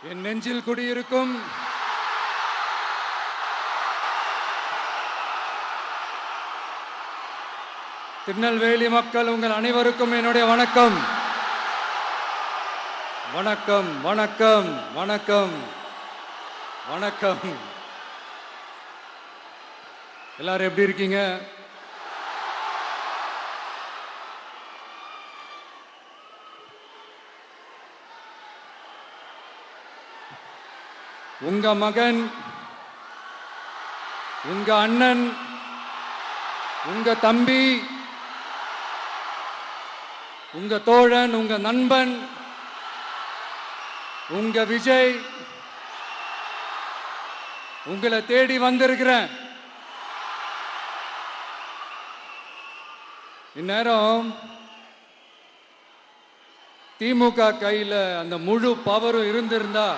என் நெஞ்சில் குடியிருக்கும் திருநெல்வேலி மக்கள் உங்கள் அனைவருக்கும் என்னுடைய வணக்கம். வணக்கம் வணக்கம் வணக்கம் வணக்கம். எல்லாரும் எப்படி இருக்கீங்க? உங்க மகன், உங்க அண்ணன், உங்க தம்பி, உங்க தோழன், உங்க நண்பன், உங்க விஜய் உங்களை தேடி வந்திருக்கிறேன். இந்நேரம் திமுக கையில அந்த முழு பவரும் இருந்திருந்தா,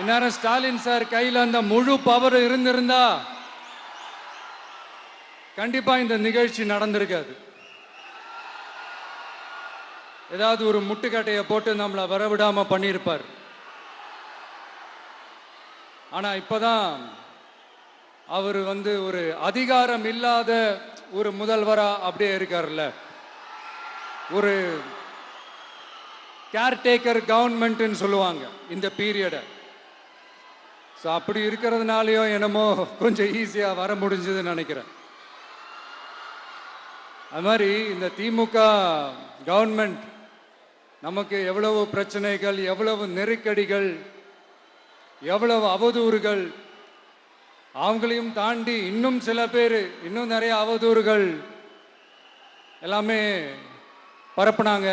இந்நேரம் ஸ்டாலின் சார் கையில் அந்த முழு பவர் இருந்திருந்தா கண்டிப்பா இந்த நிகழ்ச்சி நடந்திருக்காது. ஏதாவது ஒரு முட்டுக்கட்டையை போட்டு நம்மளை வரவிடாம பண்ணியிருப்பார். ஆனா இப்பதான் அவர் ஒரு அதிகாரம் இல்லாத ஒரு முதல்வரா அப்படியே இருக்காருல்ல, ஒரு கேர்டேக்கர் கவர்மெண்ட்னு சொல்லுவாங்க இந்த பீரியடை. ஸோ அப்படி இருக்கிறதுனாலயோ என்னமோ கொஞ்சம் ஈஸியாக வர முடிஞ்சதுன்னு நினைக்கிறேன். அது மாதிரி இந்த திமுக கவர்மெண்ட் நமக்கு எவ்வளவு பிரச்சனைகள், எவ்வளவு நெருக்கடிகள், எவ்வளவு அவதூறுகள், அவங்களையும் தாண்டி இன்னும் சில பேர் இன்னும் நிறைய அவதூறுகள் எல்லாமே பரப்புனாங்க.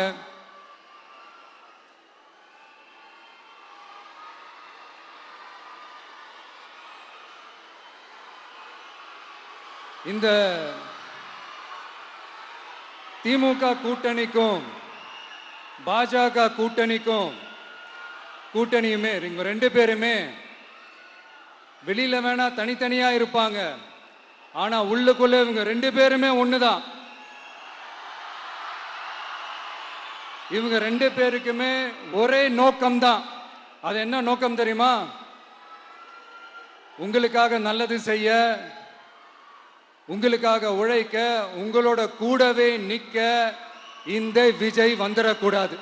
இந்த திமுக கூட்டணிக்கும் பாஜக கூட்டணியுமே இவங்க ரெண்டு பேருமே வெளியில வேணா தனித்தனியா இருப்பாங்க, ஆனா உள்ளுக்குள்ள இவங்க ரெண்டு பேருமே ஒண்ணுதான். இவங்க ரெண்டு பேருக்குமே ஒரே நோக்கம்தான். அது என்ன நோக்கம் தெரியுமா? உங்களுக்காக நல்லது செய்ய, உங்களுக்காக உழைக்க, உங்களோட கூடவே நிக்க இந்த விஜய் வந்துடக்கூடாது.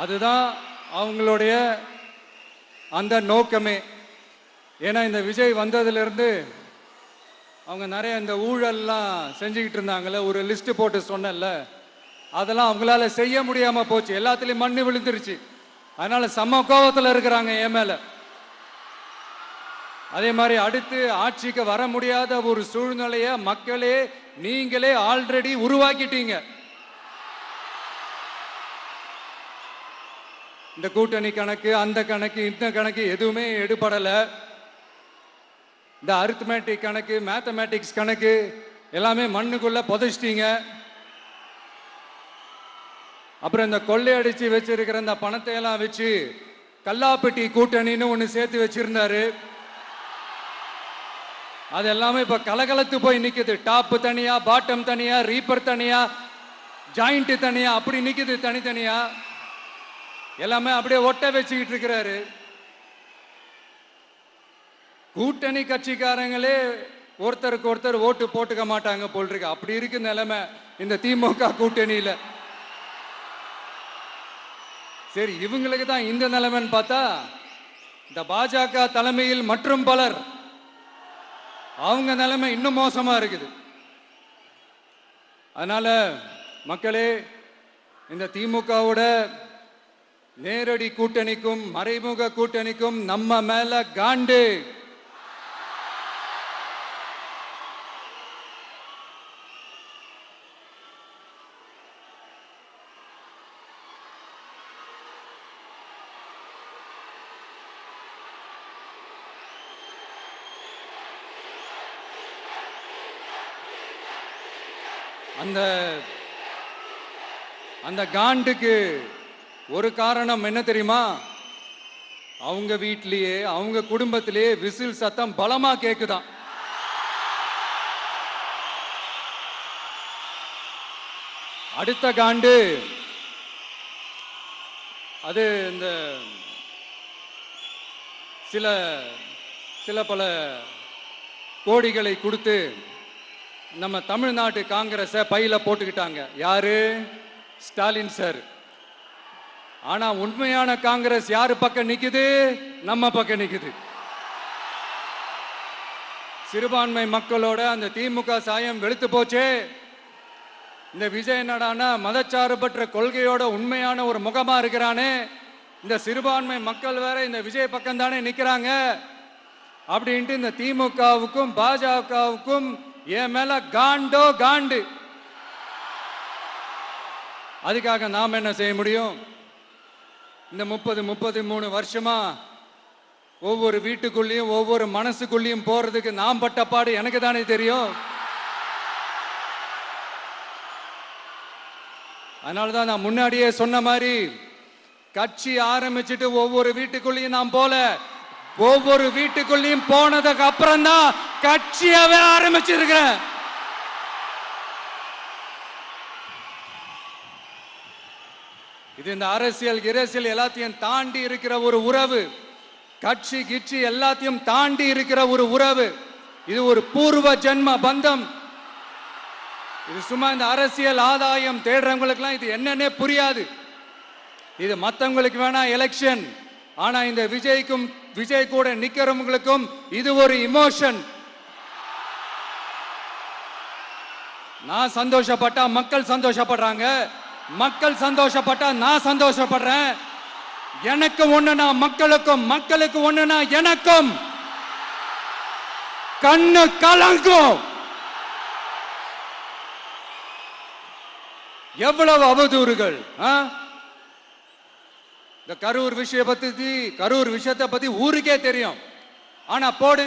அதுதான் அவங்களுடைய அந்த நோக்கமே. ஏன்னா இந்த விஜய் வந்ததிலிருந்து அவங்க நிறைய இந்த ஊழல்லாம் செஞ்சுக்கிட்டு இருந்தாங்கல்ல, ஒரு லிஸ்ட் போட்டு சொன்னல, அதெல்லாம் அவங்களால செய்ய முடியாம போச்சு. எல்லாத்துலயும் மண்ணு விழுந்துருச்சு. அதனால செம்ம கோபத்தில் இருக்கிறாங்க என் மேல. அதே மாதிரி அடுத்து ஆட்சிக்கு வர முடியாத ஒரு சூழ்நிலைய மக்களே நீங்களே ஆல்ரெடி உருவாக்கிட்டீங்க. இந்த கூட்டணி கணக்கு, அந்த கணக்கு, இந்த கணக்கு எதுவுமே எடுபடல. இந்த அரித்மேட்டிக் கணக்கு, மேத்தமேட்டிக்ஸ் கணக்கு எல்லாமே மண்ணுக்குள்ள புதைச்சிட்டீங்க. அப்புறம் இந்த கொள்ளையடிச்சு வச்சிருக்கிற இந்த பணத்தை எல்லாம் வச்சு கல்லாப்பட்டி கூட்டணின்னு ஒன்று சேர்த்து வச்சிருந்தாரு. அது எல்லாமே இப்ப கலகலத்து போய் நிக்குது. டாப் தனியா, பாட்டம் தனியா, ரீப்பர் தனியா, ஜாயிண்ட் தனியா, அப்படி நிக்குது தனித்தனியா. எல்லாமே அப்படியே ஒட்ட வச்சுக்கிட்டு இருக்கிறாரு. கூட்டணி கட்சிக்காரங்களே ஒருத்தருக்கு ஒருத்தர் ஓட்டு போட்டுக்க மாட்டாங்க போல் இருக்கு. அப்படி இருக்கு நிலைமை இந்த திமுக கூட்டணியில. சரி, இவங்களுக்கு தான் இந்த நிலைமைன்னு பார்த்தா இந்த பாஜக தலைமையில் மற்றும் பலர் அவங்க நிலைமை இன்னும் மோசமா இருக்குது. அதனால மக்களே, இந்த திமுகவோட நேரடி கூட்டணிக்கும் மறைமுக கூட்டணிக்கும் நம்ம மேல காண்டு. அந்த காண்டுக்கு ஒரு காரணம் என்ன தெரியுமா? அவங்க வீட்டிலேயே, அவங்க குடும்பத்திலேயே விசில் சத்தம் பலமா கேக்குதான். அடுத்த காண்டு அது இந்த சில சில பல கோடிகளை கொடுத்து நம்ம தமிழ்நாட்டு காங்கிரஸை பையில போட்டுக்கிட்டாங்க. யாரு? ஸ்டாலின் சார். ஆனா உண்மையான காங்கிரஸ் யாரு பக்கம் நிக்குது? நம்ம பக்கம் நிக்குது. சிறுபான்மை மக்களோட அந்த திமுக சாயம் வெளுத்து போச்சே. இந்த விஜய் என்னடானா மதச்சார்பற்ற கொள்கையோட உண்மையான ஒரு முகமா இருக்கிறானே. இந்த சிறுபான்மை மக்கள் வேற இந்த விஜய் பக்கம் தானே நிக்கிறாங்க அப்படின்ட்டு இந்த திமுகவுக்கும் பாஜகவுக்கும் என் மேல காண்டோ காண்டு. அதுக்காக நாம் என்ன செய்ய முடியும்? இந்த 33 வருஷமா ஒவ்வொரு வீட்டுக்குள்ளேயும் ஒவ்வொரு மனசுக்குள்ளேயும் போறதுக்கு நாம் பட்ட பாடு எனக்கு தானே தெரியும். அதனாலதான் நான் முன்னாடியே சொன்ன மாதிரி கட்சி ஆரம்பிச்சுட்டு ஒவ்வொரு வீட்டுக்குள்ளேயும் நான் போல, ஒவ்வொரு வீட்டுக்குள்ளேயும் போனதுக்கு அப்புறம் தான் கட்சியாவே ஆரம்பிச்சிருக்கிறேன். இது இந்த அரசியல் எல்லாத்தையும் தாண்டி இருக்கிற ஒரு உறவு. கட்சி கிட்சி எல்லாத்தையும் தாண்டி இருக்கிற ஒரு உறவு. இது ஒரு பூர்வ ஜென்ம பந்தம். இது சும்மா இந்த அரசியல் ஆதாயம் தேடுறவங்களுக்குலாம் இது என்னன்னே புரியாது. இது மற்றவங்களுக்கு வேணா எலெக்ஷன். ஆனா இந்த விஜய் கூட நிக்கிறவங்களுக்கும் இது ஒரு இமோஷன். நான் சந்தோஷப்பட்டா மக்கள் சந்தோஷப்படுறாங்க, மக்கள் சந்தோஷப்பட்டா நான் சந்தோஷப்படுறேன். எனக்கு ஒண்ணுனா மக்களுக்கும், மக்களுக்கு ஒண்ணுனா எனக்கும் கண்ணு கலங்கும். எவ்வளவு அவதூறுகள்! இந்த கரூர் விஷயத்தை பத்தி ஊருக்கே தெரியும். ஆனா போடு,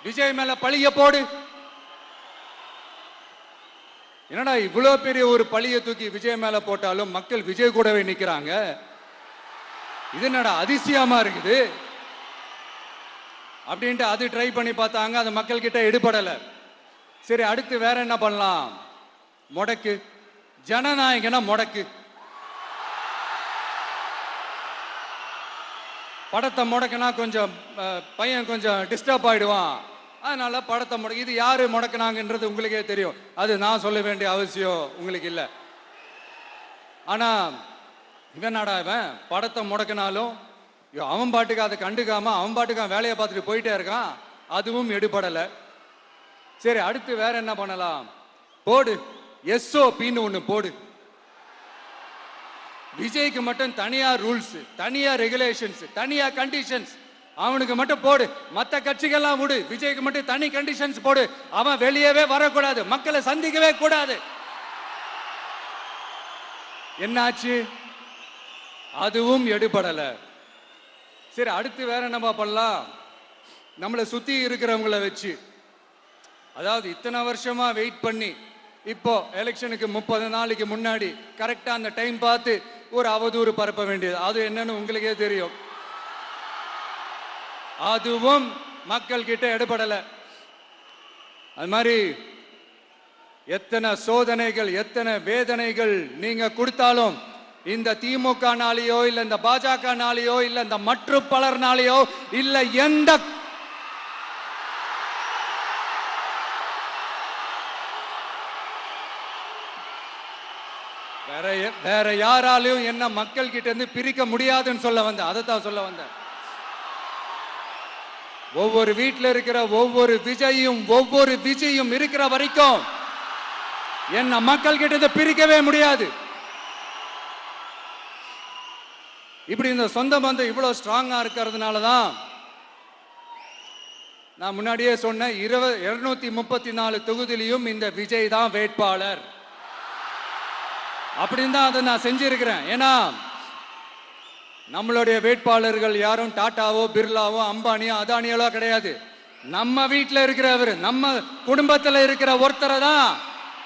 விஜய் மேல பழிய போடு. என்னடா இவ்வளவு பெரிய ஒரு பழிய தூக்கி விஜய் மேல போட்டாலும் மக்கள் விஜய் கூடவே நிக்கிறாங்க. இது என்னடா அதிசயமா இருக்குது அப்படின்ட்டு அது ட்ரை பண்ணி பார்த்தாங்க. அது மக்கள் கிட்ட எடுபடல. சரி, அடுத்து வேற என்ன பண்ணலாம்? முடக்கு. ஜனநாயகனா முடக்கு. படத்தை முடக்கினா கொஞ்சம் பையன் கொஞ்சம் டிஸ்டர்ப் ஆயிடுவான். அதனால படத்தை முடக்கு. இது யாரு முடக்கினாங்கன்றது உங்களுக்கே தெரியும். அது நான் சொல்ல வேண்டிய அவசியம் உங்களுக்கு இல்லை. ஆனா இவனாடா இவன் படத்தை முடக்கினாலும் அவன் பாட்டுக்கு அதை கண்டுக்காம அவன் பாட்டுக்கு வேலையை பார்த்துட்டு போயிட்டே இருக்கான். அதுவும் எடுபடல. சரி, அடுத்து வேற என்ன பண்ணலாம்? போடு, SOPன்னு ஒண்ணு போடு. விஜய்க்கு மட்டும் தனியா ரூல்ஸ், தனியா ரெகுலேஷன்ஸ், தனியா கண்டிஷன்ஸ் அவனுக்கு மட்டும் போடு. மற்ற கட்சிகள்லாம் விடு, விஜய்க்கு மட்டும் தனி கண்டிஷன்ஸ் போடு. அவன் வெளியவே வரக்கூடாது, மக்களை சந்திக்கவே கூடாது. என்னாச்சு? அதுவும் எடுபடல. சரி, அடுத்து வேற என்ன பண்ணலாம்? நம்மளை சுத்தி இருக்கிறவங்களை வச்சு, அதாவது இத்தனை வருஷமா வெயிட் பண்ணி இப்போ எலெக்ஷனுக்கு 30 நாளைக்கு முன்னாடி கரெக்டா அந்த டைம் பார்த்து ஒரு அவதூறு பரப்ப வேண்டியது. அது என்னன்னு உங்களுக்கே தெரியும். அதுவும் மக்கள் கிட்ட எடுபடல. அது மாதிரி எத்தனை சோதனைகள், எத்தனை வேதனைகள் நீங்க கொடுத்தாலும் இந்த திமுக நாளையோ இல்ல இந்த பாஜக நாளையோ இல்ல இந்த மற்ற பலர் நாளையோ இல்ல எந்த வேற யாராலையும் என்ன மக்கள் கிட்ட இருந்து பிரிக்க முடியாதுன்னு சொல்ல வந்தேன். அதைத்தான் சொல்ல வந்தேன். ஒவ்வொரு வீட்டில் இருக்கிற ஒவ்வொரு விஜயும் இருக்கிற வரைக்கும் என்ன மக்கள் கிட்ட இருந்து பிரிக்கவே முடியாது. இப்படி இந்த சொந்த பந்தம் இவ்வளவு ஸ்ட்ராங்கா இருக்கிறதுனாலதான் நான் முன்னாடியே சொன்ன 234 தொகுதியிலும் இந்த விஜய் தான் வேட்பாளர் அப்படின்னு தான் அதை நான் செஞ்சிருக்கிறேன். ஏன்னா நம்மளுடைய வேட்பாளர்கள் யாரும் டாட்டாவோ பிர்லாவோ அம்பானியோ அதானியோ கிடையாது. நம்ம வீட்டில் இருக்கிறவர், நம்ம குடும்பத்தில் இருக்கிற ஒருத்தரை தான்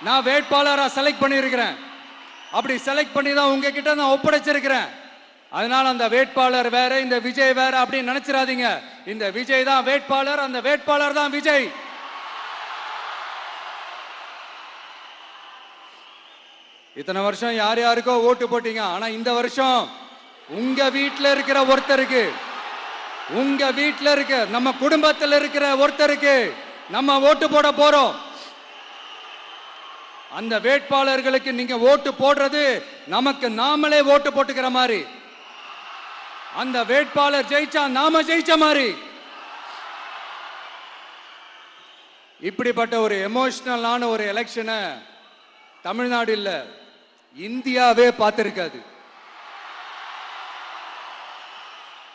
நான் வேட்பாளராக செலக்ட் பண்ணியிருக்கிறேன். அப்படி செலக்ட் பண்ணி தான் உங்ககிட்ட நான் ஒப்படைச்சிருக்கிறேன். அதனால அந்த வேட்பாளர் வேற, இந்த விஜய் வேற அப்படின்னு நினைச்சிடாதீங்க. இந்த விஜய் தான் வேட்பாளர், அந்த வேட்பாளர் தான் விஜய். இத்தனை வருஷம் யார் யாருக்கோ ஓட்டு போட்டீங்க. ஆனா இந்த வருஷம் உங்க வீட்டில் இருக்கிற ஒருத்தருக்கு, உங்க வீட்டில் இருக்க நம்ம குடும்பத்தில் இருக்கிற ஒருத்தருக்கு நம்ம ஓட்டு போட போறோம். அந்த வேட்பாளர்களுக்கு நீங்க ஓட்டு போடுறது நமக்கு நாமளே ஓட்டு போட்டுக்கிற மாதிரி. அந்த வேட்பாளர் ஜெயிச்சா நாம ஜெயிச்ச மாதிரி. இப்படிப்பட்ட ஒரு எமோஷனலான ஒரு எலெக்ஷனை தமிழ்நாடு இல்ல, இந்தியாவே பார்த்திருக்காது.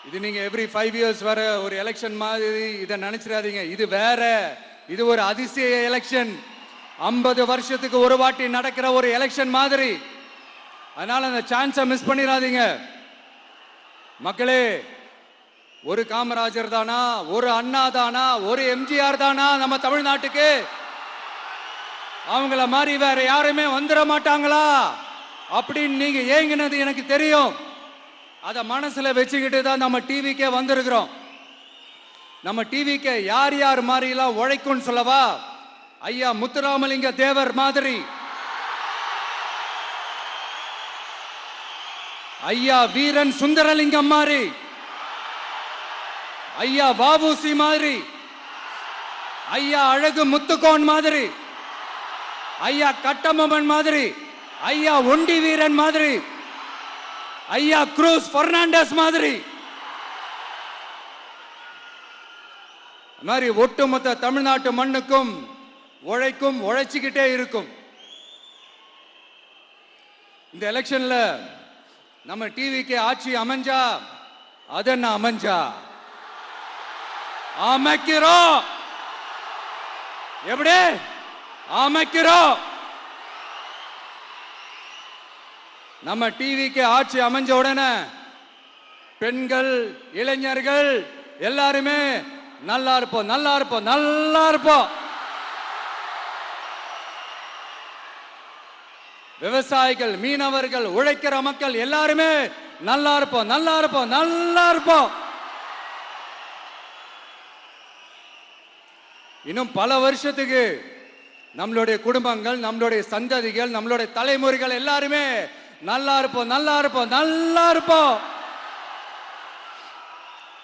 இது நீங்க எவ்ரி 5 years வர ஒரு எலெக்ஷன் மாதிரி இதை நினைச்சிடாதீங்க. இது வேற, இது ஒரு அதிசய எலெக்ஷன். 50 வருஷத்துக்கு ஒரு வாட்டி நடக்கிற ஒரு எலெக்ஷன் மாதிரி. அதனால அந்த சான்ஸை மிஸ் பண்ணிடாதீங்க மக்களே. ஒரு காமராஜர் தானா, ஒரு அண்ணா தானா, ஒரு எம்ஜிஆர் தானா நம்ம தமிழ்நாட்டுக்கு? அவங்கள மாதிரி வேற யாருமே வந்துட மாட்டாங்களா அப்படின்னு நீங்க ஏங்கினது எனக்கு தெரியும். அத மனசுல வச்சுக்கிட்டு தான் நம்ம டிவிக்கே வந்திருக்கிறோம். நம்ம டிவிக்கே யார் யார் மாதிரி எல்லாம் உழைக்கும் சொல்லவா? ஐயா முத்துராமலிங்க தேவர் மாதிரி, ஐயா வீரன் சுந்தரலிங்கம் மாதிரி, ஐயா வாவுசி மாதிரி, ஐயா அழகு முத்துக்கோன் மாதிரி, ஐயா கட்டபொம்மன் மாதிரி, ஐயா ஒண்டி வீரன் மாதிரி, ஐயா குரூஸ் பெர்னாண்டஸ் மாதிரி, மாதிரி ஒட்டுமொத்த தமிழ்நாட்டு மண்ணுக்கும் உழைக்கும், உழைச்சிக்கிட்டே இருக்கும். இந்த எலெக்ஷன்ல நம்ம டிவிக்கு ஆட்சி அமைஞ்சா அதென்ன அமைஞ்சா அமைக்கிறோம். எப்படி அமைக்கிறோம்? நம்ம டிவிக்கு ஆட்சி அமைஞ்ச உடனே பெண்கள், இளைஞர்கள் எல்லாருமே நல்லா இருப்போம், நல்லா இருப்போம், நல்லா இருப்போம். விவசாயிகள், மீனவர்கள், உழைக்கிற மக்கள் எல்லாருமே நல்லா இருப்போம், நல்லா இருப்போம், நல்லா இருப்போம். இன்னும் பல வருஷத்துக்கு நம்மளுடைய குடும்பங்கள், நம்மளுடைய சந்ததிகள், நம்மளுடைய தலைமுறைகள் எல்லாருமே நல்லா இருப்போம், நல்லா இருப்போம், நல்லா இருப்போம்.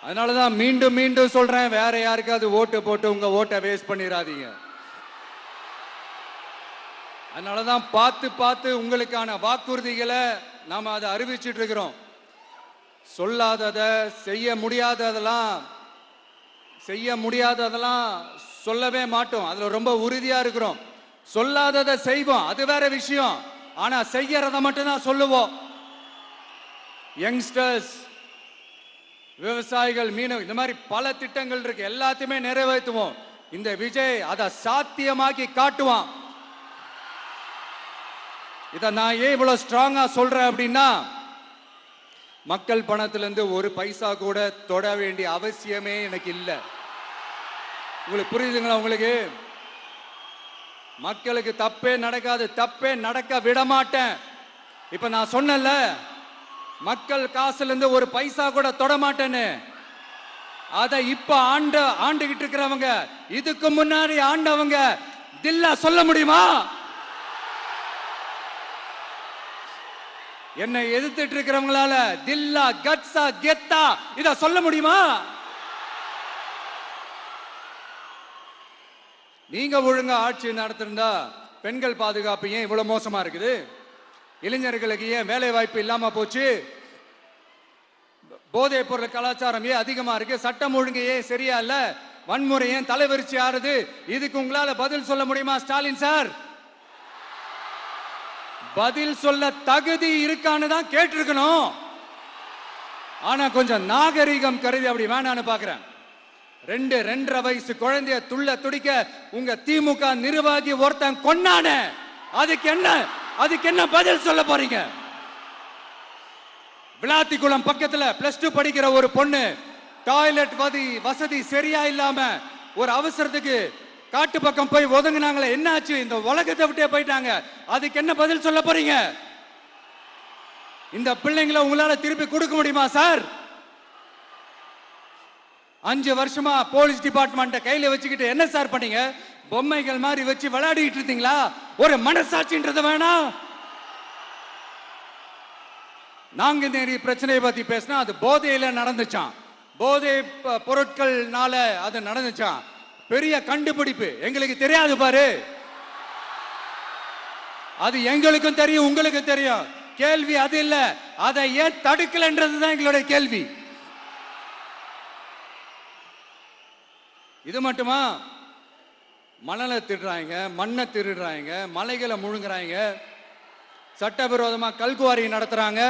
அதனாலதான் மீண்டும் மீண்டும் சொல்றேன், வேற யாருக்காவது ஓட்டு போட்டு உங்க ஓட்டை வேஸ்ட் பண்ணிடாதீங்க. அதனாலதான் பார்த்து பார்த்து உங்களுக்கான வாக்குறுதிகளை நாம அதை அறிவிச்சிட்டு இருக்கிறோம். சொல்லாதத, செய்ய முடியாததெல்லாம் சொல்லவே மாட்டோம். அதுல ரொம்ப உறுதியா இருக்கிறோம். சொல்லாததை செய்வோம், அது வேற விஷயம். ஆனா செய்யறத மட்டும் தான் சொல்லுவோம். யங்ஸ்டர்ஸ், விவசாயிகள், மீனவ, இந்த மாதிரி பல திட்டங்கள் இருக்கு, எல்லாத்தையுமே நிறைவேற்றுவோம். இந்த விஜய் அதை சாத்தியமாக்கி காட்டுவான். இதை நான் ஏன் இவ்வளவு ஸ்ட்ராங்கா சொல்றேன் அப்படின்னா, மக்கள் பணத்திலிருந்து ஒரு பைசா கூட தொட வேண்டிய அவசியமே எனக்கு இல்லை. உங்களுக்கு புரியுதுங்களா? உங்களுக்கு மக்களுக்கு தப்பே நடக்காது, தப்பே நடக்க விட மாட்டேன். இப்ப நான் சொன்னேன்ல, மக்கள் காசுல இருந்து ஒரு பைசா கூட தொட மாட்டேன்னு. அத இப்ப ஆண்டுகிட்டு இருக்கிறவங்க, இதுக்கு முன்னாடி ஆண்டவங்க தில்லா சொல்ல முடியுமா? என்னை எதிர்த்துட்டு இருக்கிறவங்களால தில்லா, கட்ஸா, கெத்தா இத சொல்ல முடியுமா? நீங்க ஒழுங்கா ஆட்சி நடத்திருந்தா பெண்கள் பாதுகாப்பு ஏன் இவ்வளவு மோசமா இருக்குது? இளைஞர்களுக்கு ஏன் வேலை வாய்ப்பு இல்லாம போச்சு? போதைப் பொருள் கலாச்சாரம் ஏன் அதிகமா இருக்கு? சட்டம் ஒழுங்கு ஏன் சரியா இல்ல? வன்முறை ஏன் தலைவரிச்சு ஆறுது? இதுக்கு உங்களால பதில் சொல்ல முடியுமா ஸ்டாலின் சார்? பதில் சொல்ல தகுதி இருக்கான்னு தான் கேட்டிருக்கணும். ஆனா கொஞ்சம் நாகரிகம் கருதி அப்படி வேணான்னு பாக்குறேன். 2-2.5 வயசு குழந்தைய துள்ள துடிக்க உங்க திமுக நிர்வாகி ஒருத்தன் கொன்னான, அதுக்கு என்ன பதில் சொல்ல போறீங்க? விளாத்திக்குளம் பக்கத்துல +2 படிக்கிற ஒரு பொண்ணு டாய்லெட் வசதி சரியா இல்லாம ஒரு அவசரத்துக்கு காட்டு பக்கம் போய் ஒதுங்கினாங்களே, என்னாச்சு? இந்த உலகத்தை விட்டே போயிட்டாங்க. அதுக்கு என்ன பதில் சொல்ல போறீங்க? இந்த பிள்ளைங்களை உங்களால திருப்பி கொடுக்க முடியுமா சார்? 5 வருஷமா போலீஸ் டிபார்ட்மெண்ட்டை கையில வச்சுக்கிட்டு என்ன சார் பண்ணீங்க? பொம்மைகள் மாதிரி வச்சு விளையாடிட்டு இருந்தீங்களா? ஒரு மனசாட்சின்றது வேணாம். நாங்குநேரி பிரச்சனையை பத்தி பேசினா அது போதையில நடந்துச்சான், போதை பொருட்கள்னால அது நடந்துச்சான். பெரிய கண்டுபிடிப்பு எங்களுக்கு தெரியாது பாரு, அது எங்களுக்கும் தெரியும் உங்களுக்கும் தெரியும். கேள்வி அது இல்ல, அதை ஏன் தடுக்கலன்றதுதான் எங்களுடைய கேள்வி. இது மட்டுமா? மணலை திருடுறாங்க, மண்ணை திருடுறாங்க, மலைகளை முழுங்குறாங்க, சட்டவிரோதமாக கல்குவாரி நடத்துறாங்க,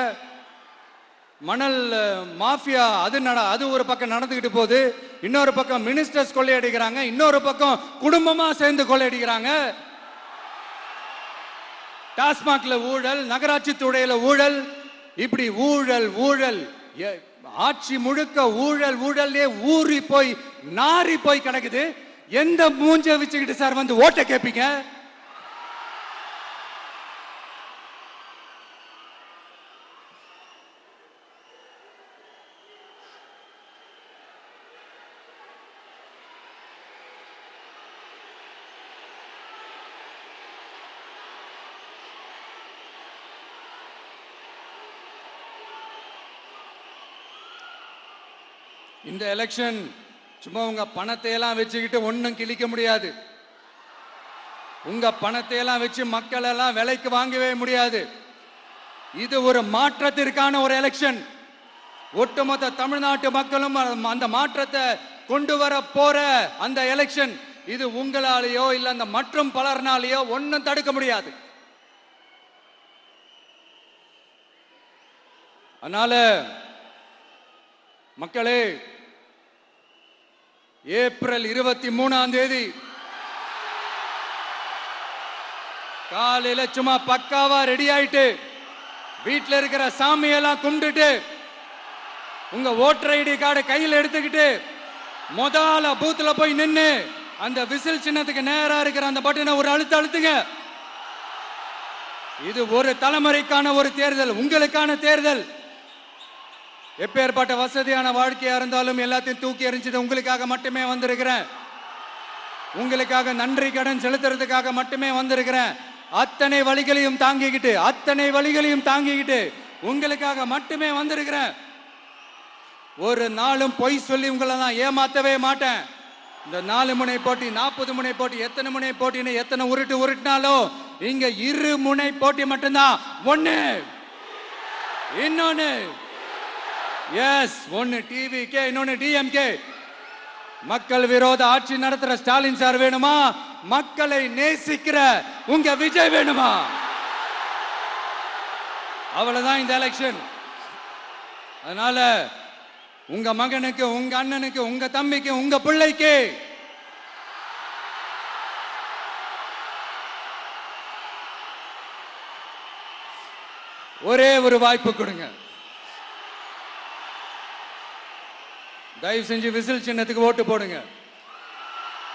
மணல் மாஃபியா அது ஒரு பக்கம் நடந்துகிட்டு போகுது. இன்னொரு பக்கம் மினிஸ்டர்ஸ் கொள்ளையடிக்கிறாங்க, இன்னொரு பக்கம் குடும்பமா சேர்ந்து கொள்ளையடிக்கிறாங்க. டாஸ்மாக்ல ஊழல், நகராட்சி துறையில ஊழல், இப்படி ஊழல் ஊழல், ஆட்சி முழுக்க ஊழல் ஊழல்லே ஊறி போய் நாரி போய் கிடக்குது. எந்த மூஞ்ச வச்சுக்கிட்டு சார் வந்து ஓட்ட கேட்பீங்க? இந்த எலெக்ஷன் சும்மா உங்க பணத்தை எல்லாம் வச்சுக்கிட்டு ஒன்னும் கிழிக்க முடியாது. உங்க பணத்தை எல்லாம் வச்சு மக்கள் எல்லாம் விலைக்கு வாங்கவே முடியாது. இது ஒரு மாற்றத்திற்கான ஒரு எலெக்ஷன். ஒட்டுமொத்த தமிழ்நாட்டு மக்களும் அந்த மாற்றத்தை கொண்டு வர போற அந்த எலெக்ஷன். இது உங்களாலேயோ இல்ல அந்த மற்றும் பலர்னாலேயோ ஒன்னும் தடுக்க முடியாது. அதனால மக்களே, ஏப்ரல் 23ஆம் தேதி காலையில சும்மா பக்காவா ரெடி ஆயிட்டு வீட்டில் இருக்கிற சாமியெல்லாம் கும்பிட்டுட்டு உங்க ஓட்டர் ஐடி கார்டை கையில் எடுத்துக்கிட்டு முதல்ல பூத்துல போய் நின்று அந்த விசில் சின்னத்துக்கு நேரா இருக்கிற அந்த பட்டனை ஒரு அழுத்துங்க. இது ஒரு தலைமுறைக்கான ஒரு தேர்தல், உங்களுக்கான தேர்தல். எப்பேற்பட்ட வசதியான வாழ்க்கையா இருந்தாலும் எல்லாத்தையும் தூக்கி எறிஞ்சது உங்களுக்காக மட்டுமே வந்திருக்கிறேன். உங்களுக்காக நன்றி கடன் செலுத்துறதுக்காக மட்டுமே வந்திருக்கிறேன். அத்தனை வழிகளையும் தாங்கிக்கிட்டு உங்களுக்காக மட்டுமே வந்திருக்கிறேன். ஒரு நாளும் பொய் சொல்லி உங்களை நான் ஏமாத்தவே மாட்டேன். இந்த 4 முனை போட்டி, 40 முனை போட்டி, எத்தனை முனை போட்டின்னு எத்தனை உருட்டினாலும் இங்க 2 முனை போட்டி மட்டும்தான். ஒண்ணு, இன்னொன்னு எஸ், ஒன்னு டிவிகே, இன்னொன்னு டிஎம்கே. மக்கள் விரோத ஆட்சி நடத்துற ஸ்டாலின் சார் வேணுமா? மக்களை நேசிக்கிற உங்க விஜய் வேணுமா? அவ்வளவுதான் இந்த எலெக்ஷன். அதனால உங்க மகனுக்கு, உங்க அண்ணனுக்கு, உங்க தம்பிக்கு, உங்க பிள்ளைக்கு ஒரே ஒரு வாய்ப்பு கொடுங்க. தயவு செஞ்சு விசில் சின்னத்துக்கு ஓட்டு போடுங்க.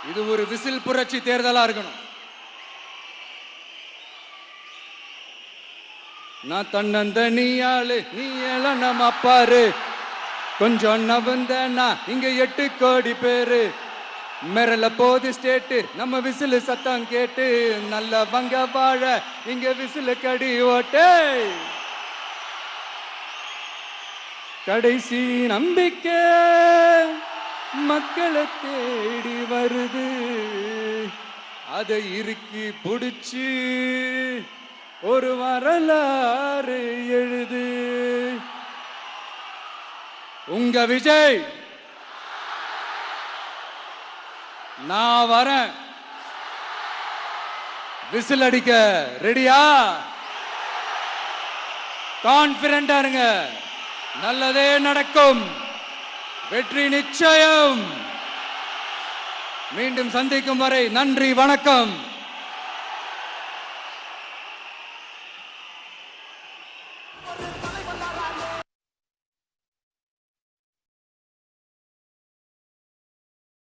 இது ஒரு விசில் புரட்சி தேர்தலா இருக்கணும். நான் தன்னந்த நீயாளு, நீ நம்ம அப்பாரு, கொஞ்சம் நவந்தனா இங்க 8 கோடி பேரு, மிரல போது ஸ்டேட்டு நம்ம விசில் சத்தம் கேட்டு, நல்ல வங்க வாழ இங்க விசில் கடி ஓட்டே. கடைசி நம்பிக்கை மக்களை தேடி வருது, அதை இறுக்கி புடிச்சு ஒரு வரலாறு எழுது. உங்க விஜய், நான் வரேன். விசில் அடிக்க ரெடியா? கான்பிடண்டா இருங்க, நல்லதே நடக்கும், வெற்றி நிச்சயம். மீண்டும் சந்திக்கும் வரை நன்றி, வணக்கம்.